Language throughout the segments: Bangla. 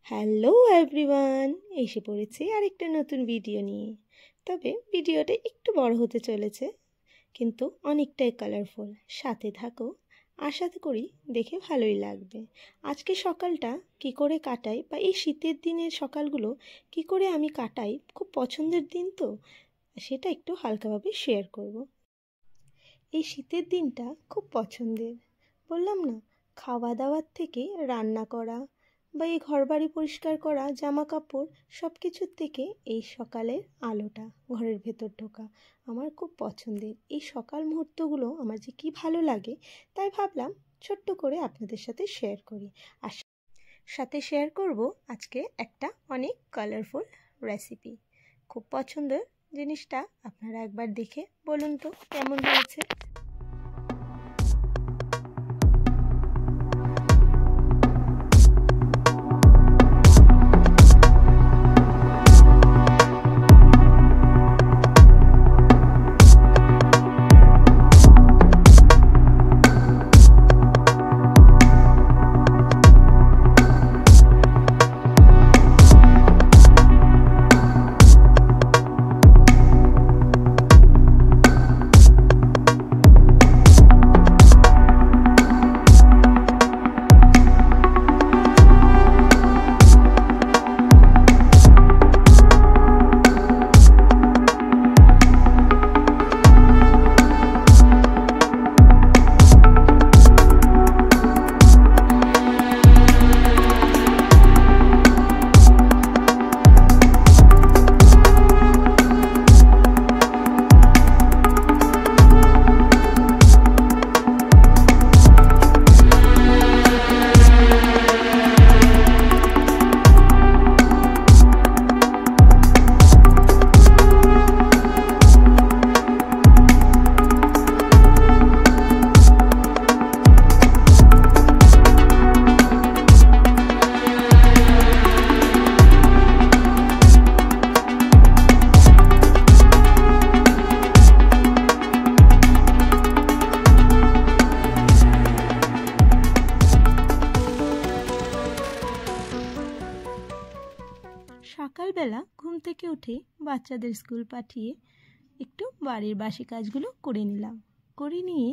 হ্যালো এভরিওয়ান, এসে পড়েছি আরেকটা নতুন ভিডিও নিয়ে। তবে ভিডিওটা একটু বড় হতে চলেছে, কিন্তু অনেকটাই কালারফুল। সাথে থাকো, আশা করি দেখে ভালোই লাগবে। আজকে সকালটা কি করে কাটাই, বা এই শীতের দিনের সকালগুলো কি করে আমি কাটাই, খুব পছন্দের দিন তো, সেটা একটু হালকাভাবে শেয়ার করব। এই শীতের দিনটা খুব পছন্দের, বললাম না, খাওয়া দাওয়ার থেকে রান্না করা বা এই ঘরবাড়ি পরিষ্কার করা, জামা কাপড় সব কিছুর থেকে এই সকালের আলোটা ঘরের ভেতর ঢোকা আমার খুব পছন্দের। এই সকাল মুহূর্তগুলো আমার যে কি ভালো লাগে, তাই ভাবলাম ছোট্ট করে আপনাদের সাথে শেয়ার করি। আর সাথে শেয়ার করব আজকে একটা অনেক কালারফুল রেসিপি। খুব পছন্দের জিনিসটা, আপনারা একবার দেখে বলুন তো কেমন হয়েছে। সকালবেলা ঘুম থেকে উঠে বাচ্চাদের স্কুল পাঠিয়ে একটু বাড়ির বাসি কাজগুলো করে নিলাম। করে নিয়ে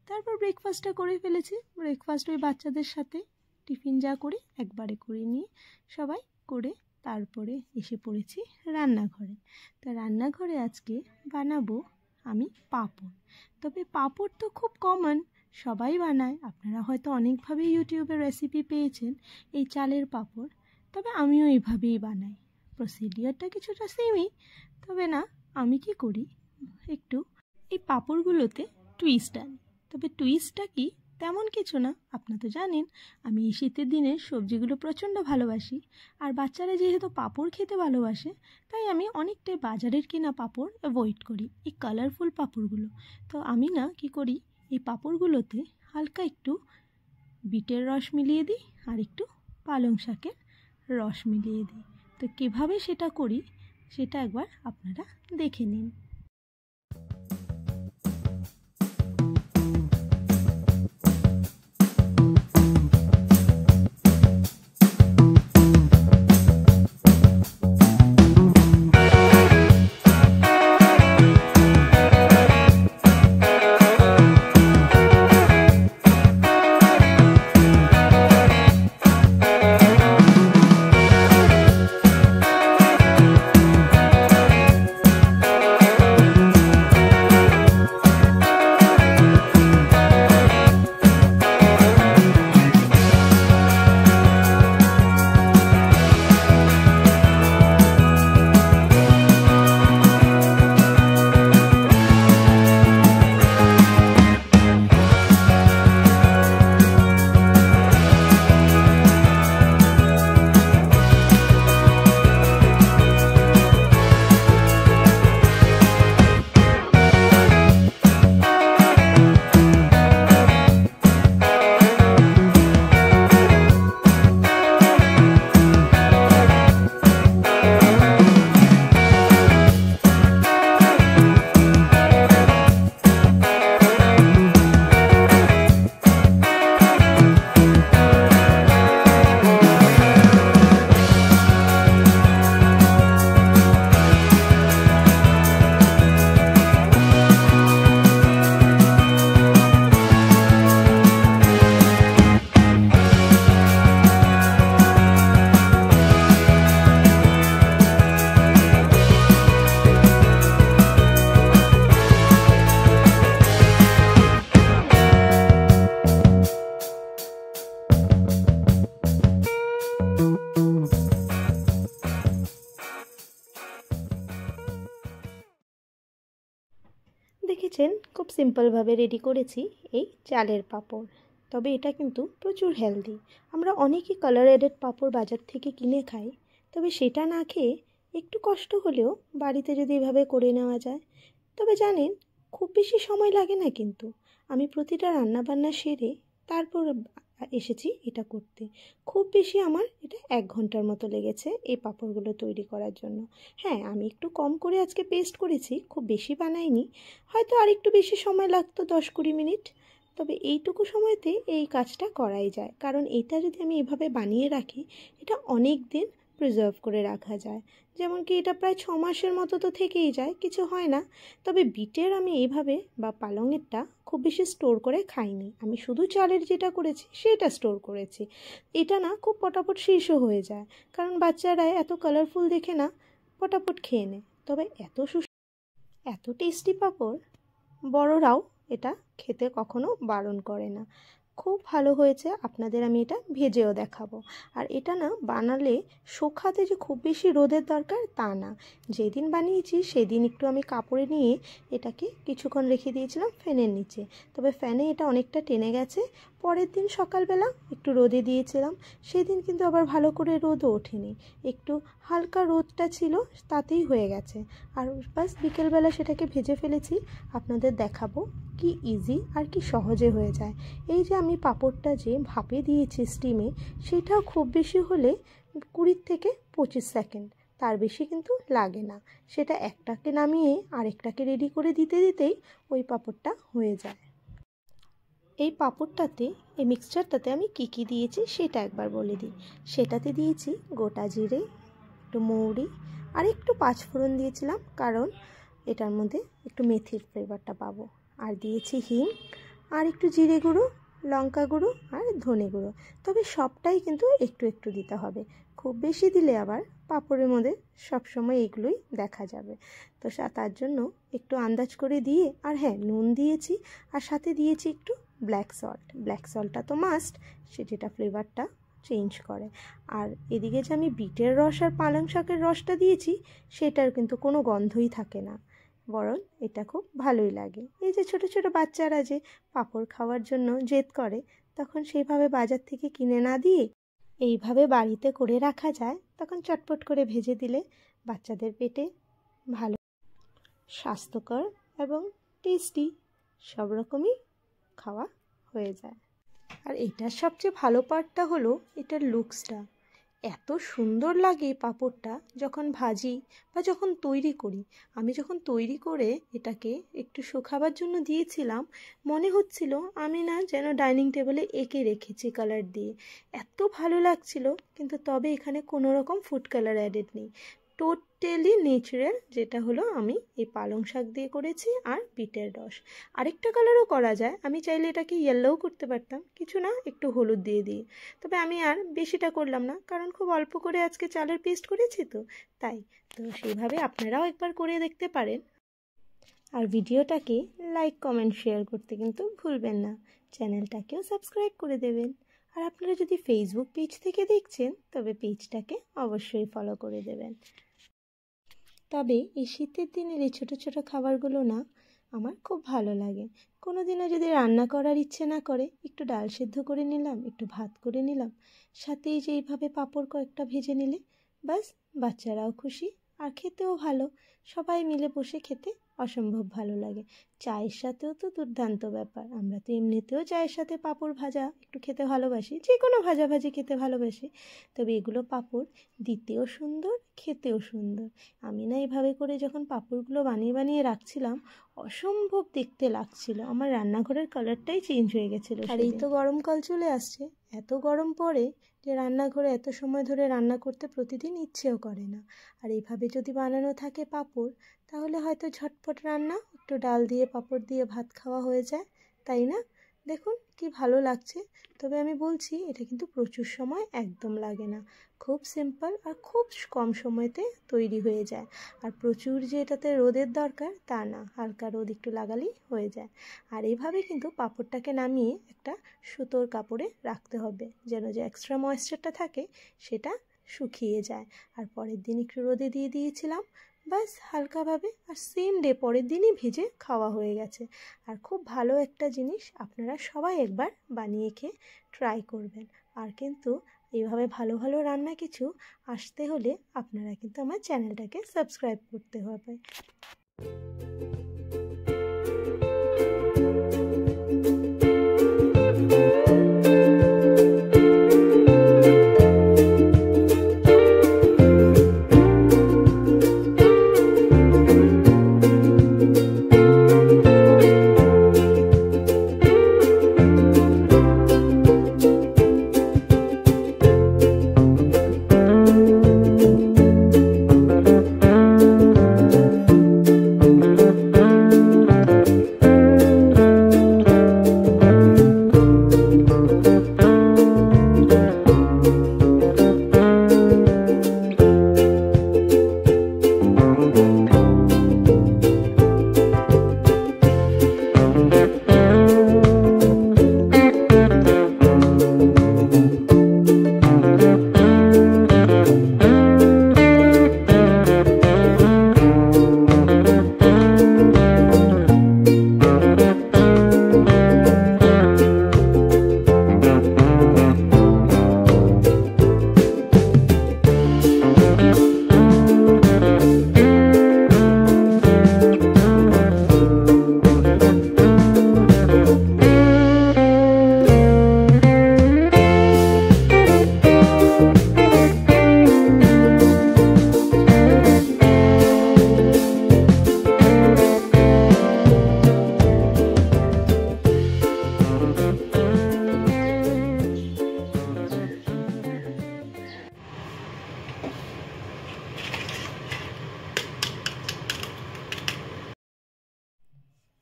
তারপর ব্রেকফাস্টটা করে ফেলেছি। ব্রেকফাস্ট ওই বাচ্চাদের সাথে টিফিন যা করি একবারে করে নিয়ে সবাই করে তারপরে এসে পড়েছি রান্নাঘরে। তা রান্নাঘরে আজকে বানাবো আমি পাঁপড়। তবে পাঁপড় তো খুব কমন, সবাই বানায়। আপনারা হয়তো অনেকভাবে ইউটিউবে রেসিপি পেয়েছেন এই চালের পাঁপড়, তবে আমিও এইভাবেই বানাই। প্রসিডিওরটা কিছুটা সেমই, তবে না, আমি কি করি, একটু এই পাঁপড়গুলোতে টুইস্ট আনি। তবে টুইস্টটা কি, তেমন কিছু না। আপনারা তো জানেন আমি এই শীতের দিনে সবজিগুলো প্রচণ্ড ভালোবাসি, আর বাচ্চারা যেহেতু পাঁপড় খেতে ভালোবাসে, তাই আমি অনেকটাই বাজারের কেনা পাঁপড় অ্যাভয়েড করি, এই কালারফুল পাঁপড়গুলো। তো আমি না কি করি, এই পাঁপড়গুলোতে হালকা একটু বিটের রস মিলিয়ে দিই আর একটু পালং শাকের রস মিলিয়ে দিই। তো কীভাবে সেটা করি সেটা একবার আপনারা দেখে নিন। সিম্পলভাবে রেডি করেছি এই চালের পাঁপড়। তবে এটা কিন্তু প্রচুর হেলদি। আমরা অনেকই কালার এডেড পাঁপড় বাজার থেকে কিনে খাই, তবে সেটা না খেয়ে একটু কষ্ট হলেও বাড়িতে যদি এভাবে করে নেওয়া যায়, তবে জানেন খুব বেশি সময় লাগে না। কিন্তু আমি প্রতিটা রান্নাবান্না সেরে তারপর এসেছি এটা করতে। খুব বেশি আমার এটা 1 ঘন্টার মতো লেগেছে এই পাঁপড়গুলো তৈরি করার জন্য। হ্যাঁ, আমি একটু কম করে আজকে পেস্ট করেছি, খুব বেশি বানাইনি। হয়তো আর একটু বেশি সময় লাগতো, 10-20 মিনিট। তবে এইটুকু সময়তে এই কাজটা করাই যায়, কারণ এটা যদি আমি এভাবে বানিয়ে রাখি, এটা অনেক দিন প্রিজার্ভ করে রাখা যায়। যেমন কি এটা প্রায় 6 মাসের মতো তো থেকেই যায়, কিছু হয় না। তবে বিটের আমি এইভাবে বা পালংয়েরটা খুব বেশি স্টোর করে খাইনি। আমি শুধু চালের যেটা করেছি সেটা স্টোর করেছি। এটা না খুব পটাপট শেষও হয়ে যায়, কারণ বাচ্চারা এত কালারফুল দেখে না পটাপট খেয়ে নেয়। তবে এত টেস্টি পাঁপড় বড়রাও এটা খেতে কখনো বারণ করে না। খুব ভালো হয়েছে। আপনাদের আমি এটা ভেজেও দেখাবো। আর এটা না বানালে শুকাতে যে খুব বেশি রোদের দরকার তা না। যেদিন বানিয়েছি সেদিন একটু আমি কাপড়ে নিয়ে এটাকে কিছুক্ষণ রেখে দিয়েছিলাম ফ্যানের নিচে। তবে ফ্যানে এটা অনেকটা টেনে গেছে। পরের দিন সকালবেলা একটু রোদে দিয়েছিলাম, সেদিন কিন্তু আবার ভালো করে রোদও ওঠেনি, একটু হালকা রোদটা ছিল, তাতেই হয়ে গেছে। আর বাস বিকেলবেলা সেটাকে ভেজে ফেলেছি। আপনাদের দেখাবো কি ইজি আর কি সহজে হয়ে যায়। এই যে আমি পাঁপড়টা যে ভাপে দিয়েছি স্টিমে, সেটাও খুব বেশি হলে 20 থেকে 25 সেকেন্ড, তার বেশি কিন্তু লাগে না। সেটা একটাকে নামিয়ে আরেকটাকে রেডি করে দিতে দিতেই ওই পাঁপড়টা হয়ে যায়। এই পাঁপড়টাতে, এই মিক্সচারটাতে আমি কি দিয়েছি সেটা একবার বলে দিই। সেটাতে দিয়েছি গোটা জিরে, একটু মৌরি আর একটু 5 ফোড়ন দিয়েছিলাম, কারণ এটার মধ্যে একটু মেথির ফ্লেভারটা পাবো। আর দিয়েছি হিং, আর একটু জিরে গুঁড়ো, লঙ্কা গুঁড়ো আর ধনে গুঁড়ো। তবে সবটাই কিন্তু একটু একটু দিতে হবে, খুব বেশি দিলে আবার পাঁপড়ের মধ্যে সবসময় এগুলোই দেখা যাবে। তো তার জন্য একটু আন্দাজ করে দিয়ে, আর হ্যাঁ নুন দিয়েছি, আর সাথে দিয়েছি একটু ব্ল্যাক সল্ট। ব্ল্যাক সল্টটা তো মাস্ট, যেটা ফ্লেভারটা চেঞ্জ করে। আর এদিকে যে আমি বিটের রস আর পালং শাকের রসটা দিয়েছি, সেটার কিন্তু কোনো গন্ধই থাকে না, বরং এটা খুব ভালোই লাগে। এই যে ছোট ছোট বাচ্চারা যে পাঁপড় খাওয়ার জন্য জেদ করে, তখন সেইভাবে বাজার থেকে কিনে না দিয়ে এইভাবে বাড়িতে করে রাখা যায়, তখন চটপট করে ভেজে দিলে বাচ্চাদের পেটে ভালো, স্বাস্থ্যকর এবং টেস্টি সব রকমই খাওয়া হয়ে যায়। আর এটার সবচেয়ে ভালো পার্টটা হলো এটার লুকসটা। এত সুন্দর লাগে পাঁপড়টা যখন ভাজি বা যখন তৈরি করি। আমি যখন তৈরি করে এটাকে একটু শুকাবার জন্য দিয়েছিলাম, মনে হচ্ছিল আমি না যেন ডাইনিং টেবিলে এঁকে রেখেছি কালার দিয়ে, এত ভালো লাগছিল। কিন্তু তবে এখানে কোনো রকম ফুড কালার অ্যাডেড নেই, টোটালি ন্যাচারাল, যেটা হলো আমি এই পালং শাক দিয়ে করেছি আর বিটের রস। আরেকটা কালারও করা যায়, আমি চাইলে এটাকে ইয়েলোও করতে পারতাম, কিছু না একটু হলুদ দিয়ে দিই। তবে আমি আর বেশিটা করলাম না, কারণ খুব অল্প করে আজকে চালের পেস্ট করেছি তো তাই। তো সেইভাবে আপনারাও একবার করে দেখতে পারেন। আর ভিডিওটাকে লাইক কমেন্ট শেয়ার করতে কিন্তু ভুলবেন না। চ্যানেলটাকেও সাবস্ক্রাইব করে দেবেন। আর আপনারা যদি ফেসবুক পেজ থেকে দেখছেন, তবে পেজটাকে অবশ্যই ফলো করে দেবেন। তবে এই শীতের দিনের এই ছোটো ছোটো খাবারগুলো না আমার খুব ভালো লাগে। কোনো দিনও যদি রান্না করার ইচ্ছে না করে, একটু ডাল সেদ্ধ করে নিলাম, একটু ভাত করে নিলাম, সাথে এই যে এইভাবে পাঁপড় কয়েকটা ভেজে নিলে বাস, বাচ্চারাও খুশি আর খেতেও ভালো। সবাই মিলে বসে খেতে অসম্ভব ভালো লাগে। চায়ের সাথেও তো দুর্দান্ত ব্যাপার। আমরা তো এমনিতেও চায়ের সাথে পাঁপড় ভাজা একটু খেতে ভালোবাসি, যে কোনো ভাজাভাজি খেতে ভালোবাসি। তবে এগুলো পাঁপড় দিতেও সুন্দর, খেতেও সুন্দর। আমি না এভাবে করে যখন পাঁপড়গুলো বানিয়ে বানিয়ে রাখছিলাম, অসম্ভব দেখতে লাগছিল। আমার রান্নাঘরের কালারটাই চেঞ্জ হয়ে গেছিলো। আর এই তো গরমকাল চলে আসছে, এত গরম পড়ে যে রান্নাঘরে এত সময় ধরে রান্না করতে প্রতিদিন ইচ্ছেও করে না। আর এইভাবে যদি বানানো থাকে পাঁপড়, তাহলে হয়তো ঝটপট রান্না, একটু ডাল দিয়ে পাঁপড় দিয়ে ভাত খাওয়া হয়ে যায়, তাই না? দেখুন কি ভালো লাগছে। তবে আমি বলছি, এটা কিন্তু প্রচুর সময় একদম লাগে না, খুব সিম্পল আর খুব কম সময়তে তৈরি হয়ে যায়। আর প্রচুর যে এটাতে রোদের দরকার তা না, হালকা রোদ একটু লাগালেই হয়ে যায়। আর এইভাবে কিন্তু পাঁপড়টাকে নামিয়ে একটা সুতোর কাপড়ে রাখতে হবে, যেন যে এক্সট্রা ময়েশ্চারটা থাকে সেটা শুকিয়ে যায়। আর পরের দিন একটু রোদে দিয়ে দিয়েছিলাম, বাস হালকাভাবে, আর সেম ডে পরের দিনই ভেজে খাওয়া হয়ে গেছে। আর খুব ভালো একটা জিনিস, আপনারা সবাই একবার বানিয়ে খেয়ে ট্রাই করবেন। আর কিন্তু এইভাবে ভালো ভালো রান্না কিছু আসতে হলে আপনারা কিন্তু আমার চ্যানেলটাকে সাবস্ক্রাইব করতে হবে।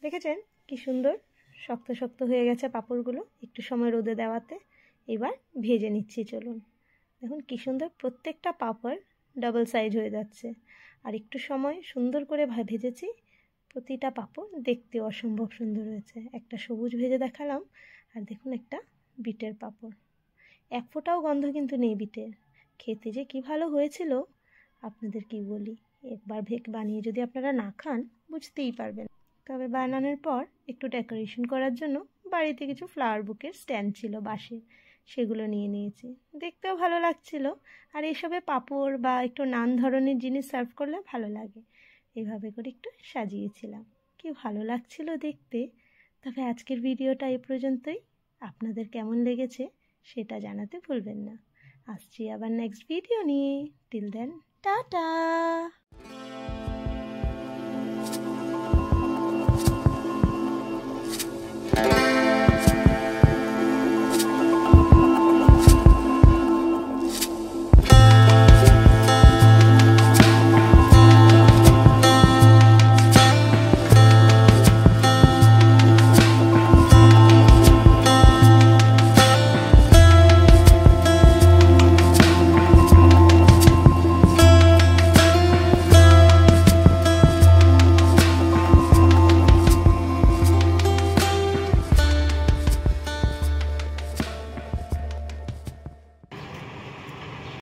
দেখেছেন কি সুন্দর শক্ত শক্ত হয়ে গেছে পাঁপড়গুলো, একটু সময় রোদে দেওয়াতে। এবার ভেজে নিচ্ছি, চলুন। দেখুন কি সুন্দর প্রত্যেকটা পাঁপড় ডাবল সাইজ হয়ে যাচ্ছে। আর একটু সময় সুন্দর করে ভেজেছি, প্রতিটা পাঁপড় দেখতে অসম্ভব সুন্দর হয়েছে। একটা সবুজ ভেজে দেখালাম, আর দেখুন একটা বিটের পাঁপড়, এক ফোঁটাও গন্ধ কিন্তু নেই বিটের। খেতে যে কি ভালো হয়েছিল আপনাদের কি বলি, একবার বানিয়ে যদি আপনারা না খান বুঝতেই পারবেন। তবে বানানোর পর একটু ডেকোরেশন করার জন্য বাড়িতে কিছু ফ্লাওয়ার বুকের স্ট্যান্ড ছিল বাঁশের, সেগুলো নিয়ে নিয়েছি, দেখতেও ভালো লাগছিল। আর এসবে পাঁপড় বা একটু নান ধরনের জিনিস সার্ভ করলে ভালো লাগে, এইভাবে করে একটু সাজিয়েছিলাম, কি ভালো লাগছিল দেখতে। তবে আজকের ভিডিওটা এই পর্যন্তই, আপনাদের কেমন লেগেছে সেটা জানাতে ভুলবেন না। আসছি আবার নেক্সট ভিডিও নিয়ে, টিল দেন টাটা।